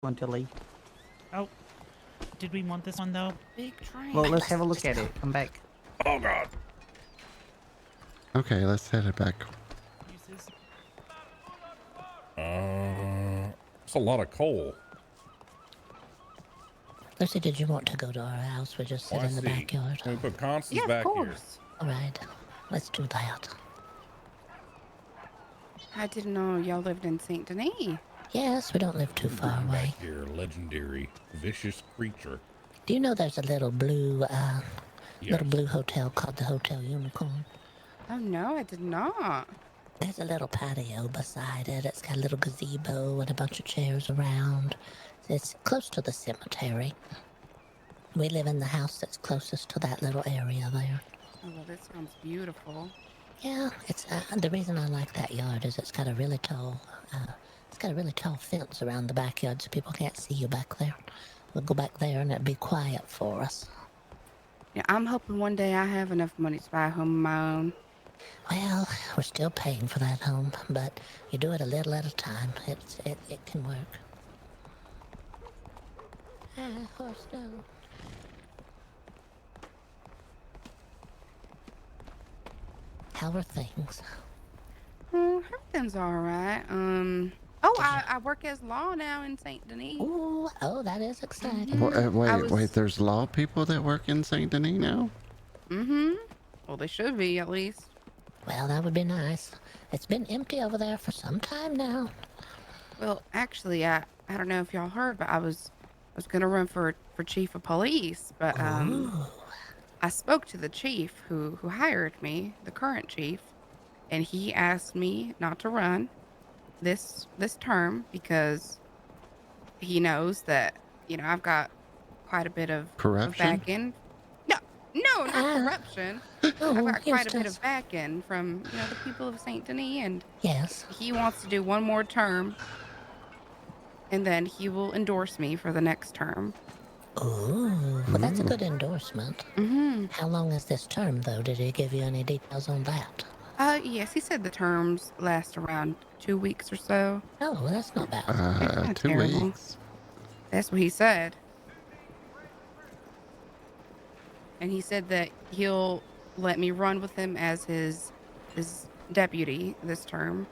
Want to leave? Oh, did we want this one though? Big train. Well, let's have a look at it. Come back. Oh god. Okay, let's head it back. Eustace? It's a lot of coal. Lucy, did you want to go to our house? We just sit in the backyard. Can we put Constance Yeah, of back here? course. All right, let's do that. I didn't know y'all lived in Saint Denis. Yes, we don't live too far away. Back here, legendary, vicious creature. Do you know there's a little blue, Yes. little blue hotel called the Hotel Unicorn? Oh no, I did not. There's a little patio beside it. It's got a little gazebo and a bunch of chairs around. It's close to the cemetery. We live in the house that's closest to that little area there. Oh, well, that sounds beautiful. Yeah, it's the reason I like that yard is it's got a really tall fence around the backyard so people can't see you back there. We'll go back there and it'll be quiet for us. Yeah, I'm hoping one day I have enough money to buy a home of my own. Well, we're still paying for that home, but you do it a little at a time. It can work. Horse, no. How are things? Everything's all right. I work as law now in Saint Denis. Ooh, oh, that is exciting. Wait, there's law people that work in Saint Denis now? Mm-hmm. Well, they should be, at least. Well, that would be nice. It's been empty over there for some time now. Well, actually, I don't know if y'all heard, but I was gonna run for chief of police, but I spoke to the chief who hired me, the current chief, and he asked me not to run this term because he knows that I've got quite a bit of Corruption? back-end. No, not corruption. I've got quite a bit of back-end from the people of Saint Denis, and yes, he wants to do one more term, and then he will endorse me for the next term. Ooh, well, that's a good endorsement. Mm-hmm. How long is this term, though? Did he give you any details on that? Yes, he said the terms last around 2 weeks or so. Oh, well, that's not bad. Not 2 terrible. weeks. That's what he said. And he said that he'll let me run with him as his deputy this term.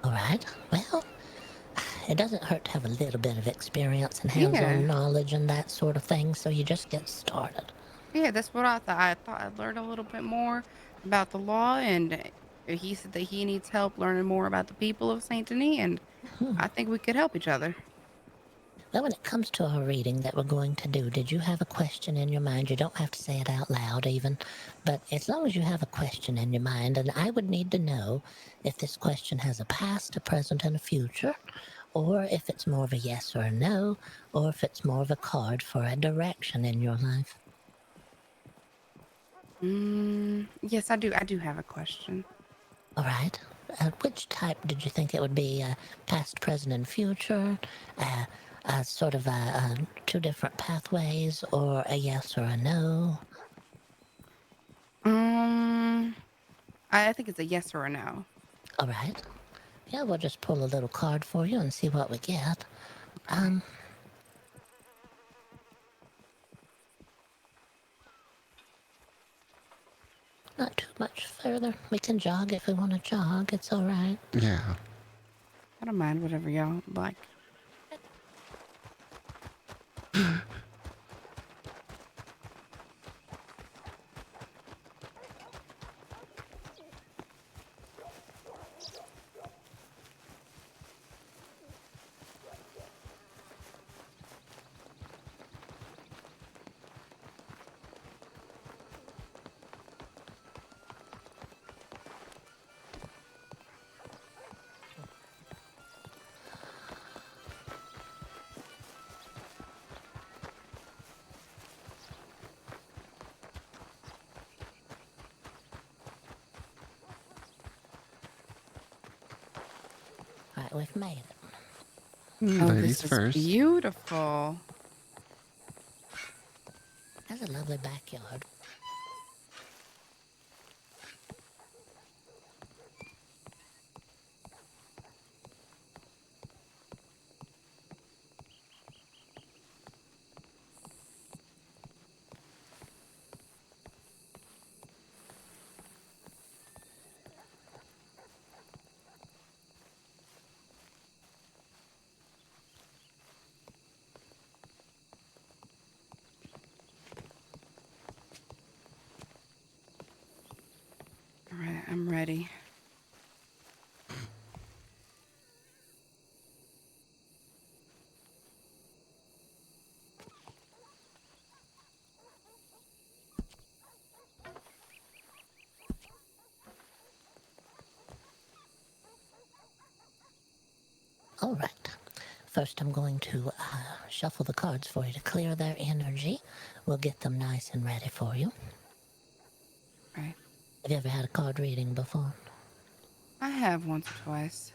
All right. Well, it doesn't hurt to have a little bit of experience and hands-on knowledge and that sort of thing, so you just get started. Yeah, that's what I thought. I thought I'd learn a little bit more about the law, and he said that he needs help learning more about the people of Saint Denis, and I think we could help each other. Well, when it comes to our reading that we're going to do, did you have a question in your mind? You don't have to say it out loud even, but as long as you have a question in your mind, and I would need to know if this question has a past, a present, and a future, or if it's more of a yes or a no, or if it's more of a card for a direction in your life. Yes, I do. I do have a question. All right. Which type did you think it would be? Past, present, and future? Sort of two different pathways, or a yes or a no? I think it's a yes or a no. All right. Yeah, we'll just pull a little card for you and see what we get. Not too much further. We can jog if we want to jog. It's all right. Yeah. I don't mind whatever y'all like. All right, we've made it. Ladies this first. is beautiful. That's a lovely backyard. ready. All right. First, I'm going to shuffle the cards for you to clear their energy. We'll get them nice and ready for you. Right. Have you ever had a card reading before? I have once or twice.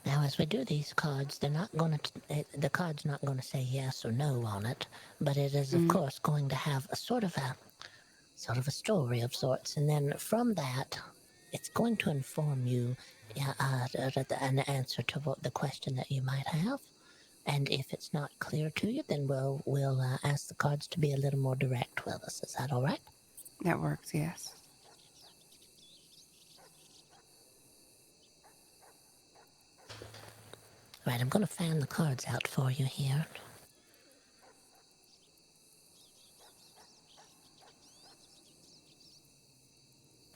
Now, as we do these cards, they're not going to. The card's not going to say yes or no on it, but it is, of course, going to have a sort of a story of sorts, and then from that, it's going to inform you an answer to what the question that you might have. And if it's not clear to you, then we'll ask the cards to be a little more direct with us. Is that all right? That works, yes. Right, I'm going to fan the cards out for you here.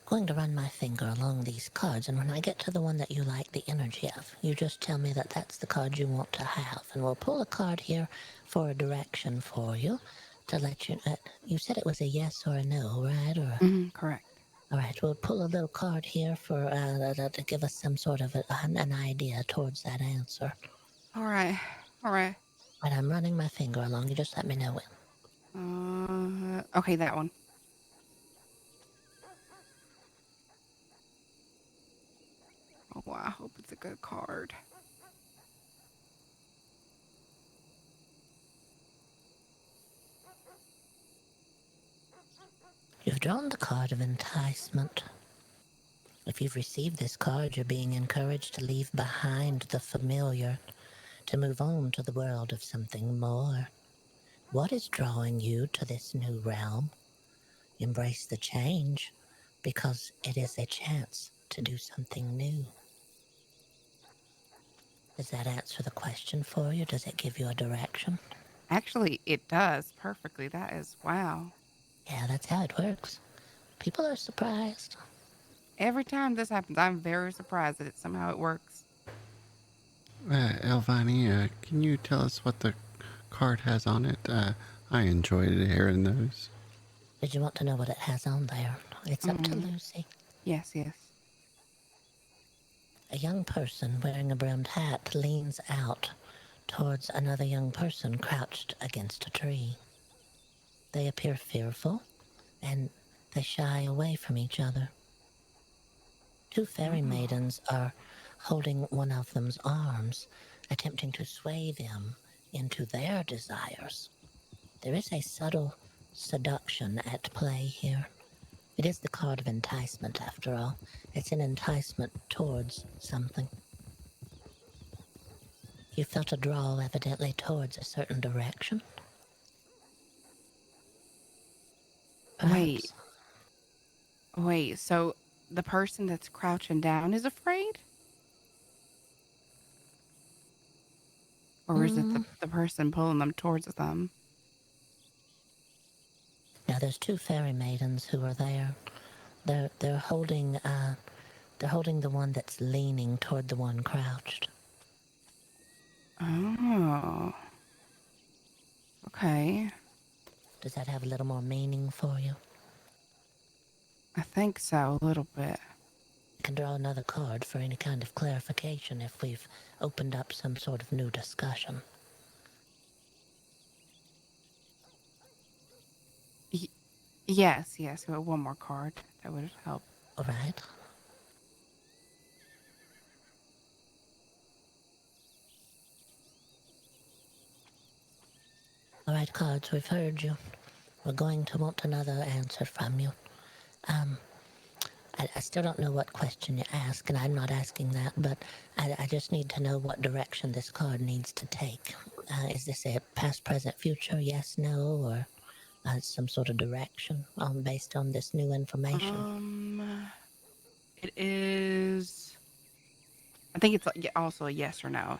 Going to run my finger along these cards, and when I get to the one that you like the energy of, you just tell me that that's the card you want to have. And we'll pull a card here for a direction for you to let you... you said it was a yes or a no, right? Or Correct. All right, we'll pull a little card here for to give us some sort of an idea towards that answer. All right. All right. Right, I'm running my finger along. You just let me know when. Okay, that one. Oh, wow, I hope it's a good card. You've drawn the card of enticement. If you've received this card, you're being encouraged to leave behind the familiar, to move on to the world of something more. What is drawing you to this new realm? Embrace the change, because it is a chance to do something new. Does that answer the question for you? Does it give you a direction? Actually, it does perfectly. That is, wow. Yeah, that's how it works. People are surprised. Every time this happens, I'm very surprised that somehow it works. Elviney, can you tell us what the card has on it? I enjoyed hearing those. Did you want to know what it has on there? It's up to Lucy. Yes, yes. A young person wearing a brimmed hat leans out towards another young person crouched against a tree. They appear fearful, and they shy away from each other. Two fairy maidens are holding one of them's arms, attempting to sway them into their desires. There is a subtle seduction at play here. It is the card of enticement, after all. It's an enticement towards something. You felt a draw, evidently, towards a certain direction. Perhaps. Wait, so the person that's crouching down is afraid? Or is it the person pulling them towards them? Now, there's two fairy maidens who are there. They're holding the one that's leaning toward the one crouched. Oh. Okay. Does that have a little more meaning for you? I think so, a little bit. You can draw another card for any kind of clarification if we've opened up some sort of new discussion. Yes. One more card. That would help. All right. All right, cards, we've heard you. We're going to want another answer from you. I still don't know what question you ask, and I'm not asking that, but I just need to know what direction this card needs to take. Is this a past, present, future, yes, no, or some sort of direction based on this new information? It is... I think it's also a yes or no.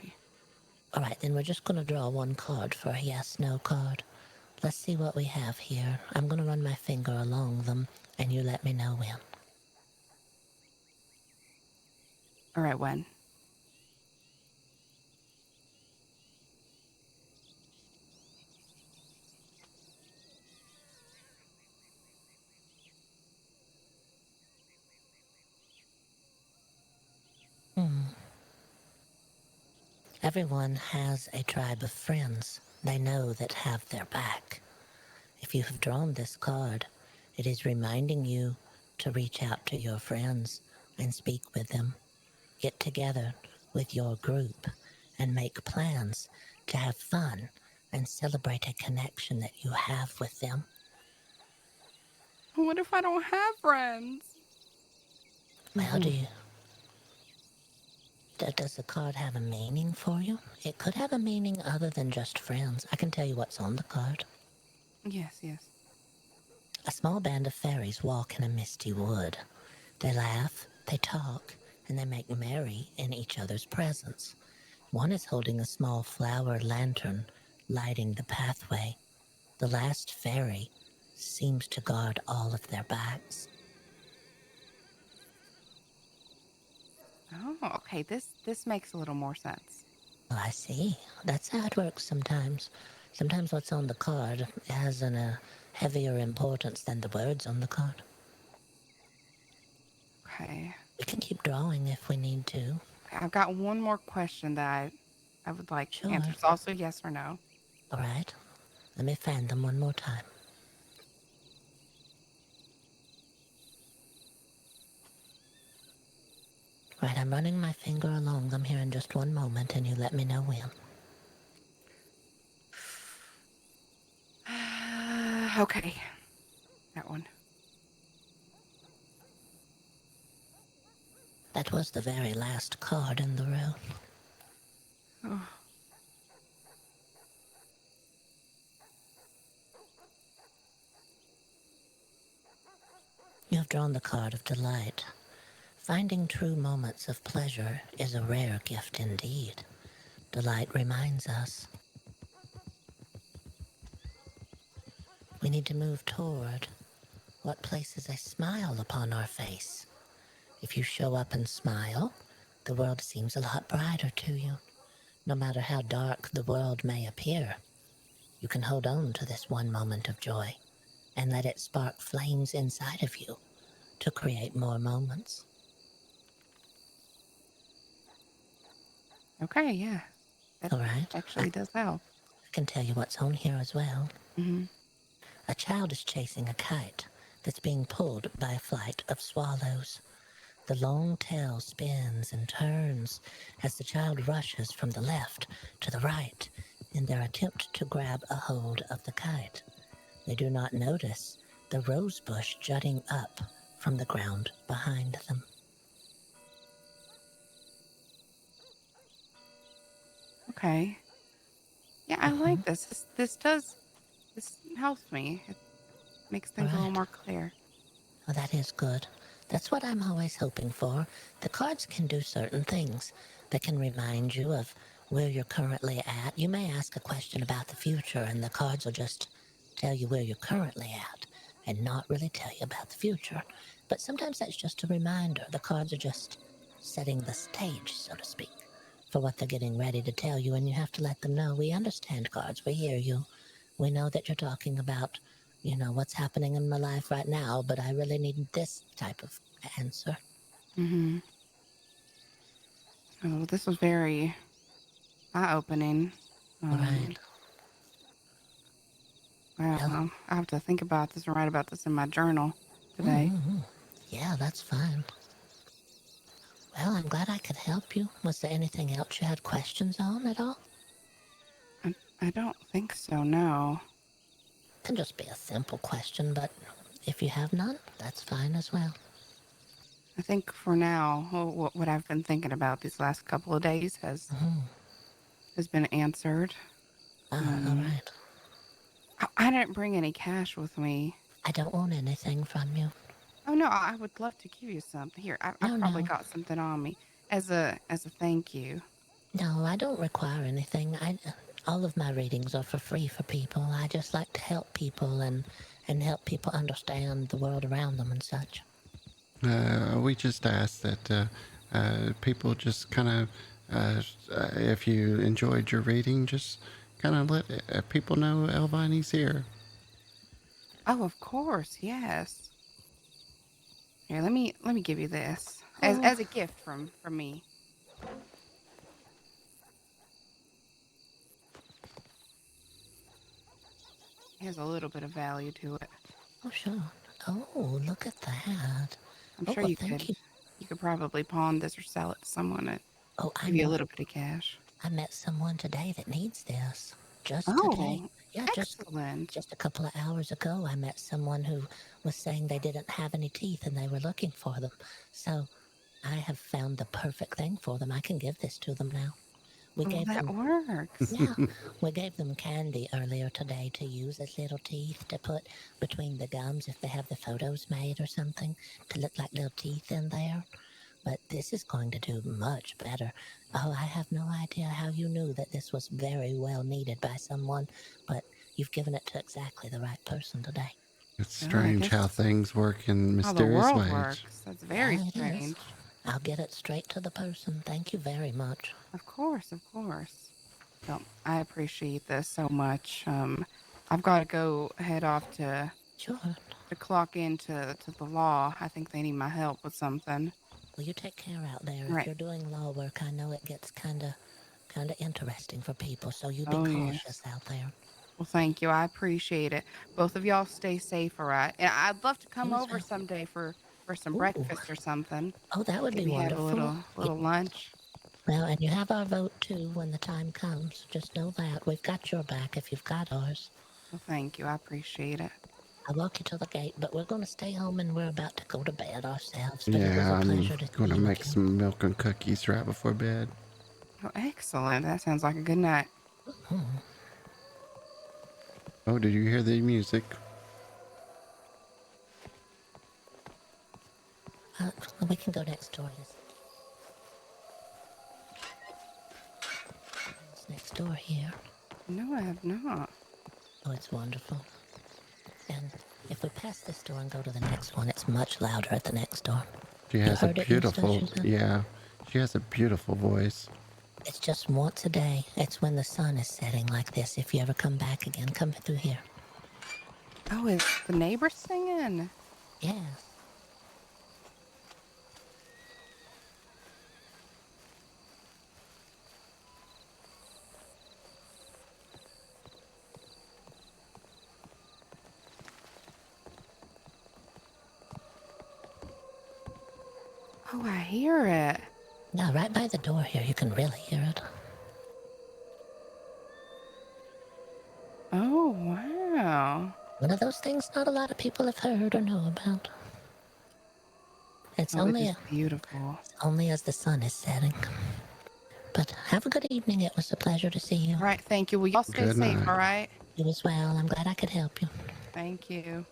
All right, then we're just going to draw one card for a yes/no card. Let's see what we have here. I'm going to run my finger along them, and you let me know when. All right, when? Everyone has a tribe of friends they know that have their back. If you have drawn this card, it is reminding you to reach out to your friends and speak with them. Get together with your group and make plans to have fun and celebrate a connection that you have with them. What if I don't have friends? Well, does the card have a meaning for you? It could have a meaning other than just friends. I can tell you what's on the card. Yes, yes. A small band of fairies walk in a misty wood. They laugh, they talk, and they make merry in each other's presence. One is holding a small flower lantern, lighting the pathway. The last fairy seems to guard all of their backs. Oh, okay. This makes a little more sense. Oh, I see. That's how it works sometimes. Sometimes what's on the card has a heavier importance than the words on the card. Okay. We can keep drawing if we need to. I've got one more question that I would like Sure. answers. It's also yes or no. All right. Let me find them one more time. Right, I'm running my finger along them here in just one moment, and you let me know when. Okay. That one. That was the very last card in the row. Oh. You have drawn the card of delight. Finding true moments of pleasure is a rare gift indeed. Delight reminds us we need to move toward what places a smile upon our face. If you show up and smile, the world seems a lot brighter to you. No matter how dark the world may appear, you can hold on to this one moment of joy and let it spark flames inside of you to create more moments. Okay, yeah. That All right. actually does help. I can tell you what's on here as well. Mm-hmm. A child is chasing a kite that's being pulled by a flight of swallows. The long tail spins and turns as the child rushes from the left to the right in their attempt to grab a hold of the kite. They do not notice the rose bush jutting up from the ground behind them. Okay. Yeah, I like this. This helps me. It makes things a little Right. more clear. Oh, that is good. That's what I'm always hoping for. The cards can do certain things. They can remind you of where you're currently at. You may ask a question about the future, and the cards will just tell you where you're currently at and not really tell you about the future. But sometimes that's just a reminder. The cards are just setting the stage, so to speak, for what they're getting ready to tell you, and you have to let them know, we understand, cards, we hear you. We know that you're talking about, what's happening in my life right now, but I really need this type of answer. Mm-hmm. Oh, this was very eye-opening. Right. Well, I have to think about this and write about this in my journal today. Yeah, that's fine. Well, I'm glad I could help you. Was there anything else you had questions on at all? I don't think so, no. It can just be a simple question, but if you have none, that's fine as well. I think for now, what I've been thinking about these last couple of days has been answered. All right. I didn't bring any cash with me. I don't want anything from you. Oh no, I would love to give you something. Here, I No, probably no. got something on me as a thank you. No, I don't require anything. All of my readings are for free for people. I just like to help people and help people understand the world around them and such. We just ask that people just kind of, if you enjoyed your reading, just kind of let people know Elviney's here. Oh, of course, yes. Here, let me give you this as a gift from me. It has a little bit of value to it. Oh, sure. Oh, look at that. I'm Oh, sure well, you thank could you. you could probably pawn this or sell it to someone and Oh, I give you a know. little bit of cash. I met someone today that needs this. Just today. Oh, Yeah, excellent. just a couple of hours ago, I met someone who was saying they didn't have any teeth and they were looking for them. So I have found the perfect thing for them. I can give this to them now. We Well, gave that them, works. yeah, we gave them candy earlier today to use as little teeth to put between the gums if they have the photos made or something to look like little teeth in there. But this is going to do much better. Oh, I have no idea how you knew that this was very well needed by someone, but you've given it to exactly the right person today. It's Oh, I strange how guess things work in how the mysterious world ways. works. That's very Yeah, it is. strange. I'll get it straight to the person. Thank you very much. Of course, of course. Well, I appreciate this so much. I've got to go head off Sure. to clock into to the law. I think they need my help with something. Well, you take care out there. If Right. you're doing law work, I know it gets kind of interesting for people, so you be Oh, cautious yes. out there. Well, thank you. I appreciate it. Both of y'all stay safe, all right? And I'd love to come You as over well. someday for some Ooh. breakfast or something. Oh, that would be Maybe have a wonderful. little lunch. Well, and you have our vote too when the time comes. Just know that. We've got your back if you've got ours. Well, thank you. I appreciate it. I'll walk you to the gate, but we're going to stay home and we're about to go to bed ourselves. But it was Yeah, a I'm pleasure to going see to you make again. some milk and cookies right before bed. Oh, excellent. That sounds like a good night. Oh, did you hear the music? We can go next door. It's next door here. No, I have not. Oh, it's wonderful. And if we pass this door and go to the next one, it's much louder at the next door. She has a heard it, beautiful, Eustace, you said? yeah, she has a beautiful voice. It's just once a day. It's when the sun is setting like this. If you ever come back again, come through here. Oh, is the neighbor singing? Yes. Oh, I hear it. No, right by the door here, you can really hear it. Oh, wow. One of those things not a lot of people have heard or know about. It's Oh, it only is beautiful. only as the sun is setting. But have a good evening. It was a pleasure to see you. All right, thank you. Well, y'all stay Good safe, night. all right? You as well. I'm glad I could help you. Thank you.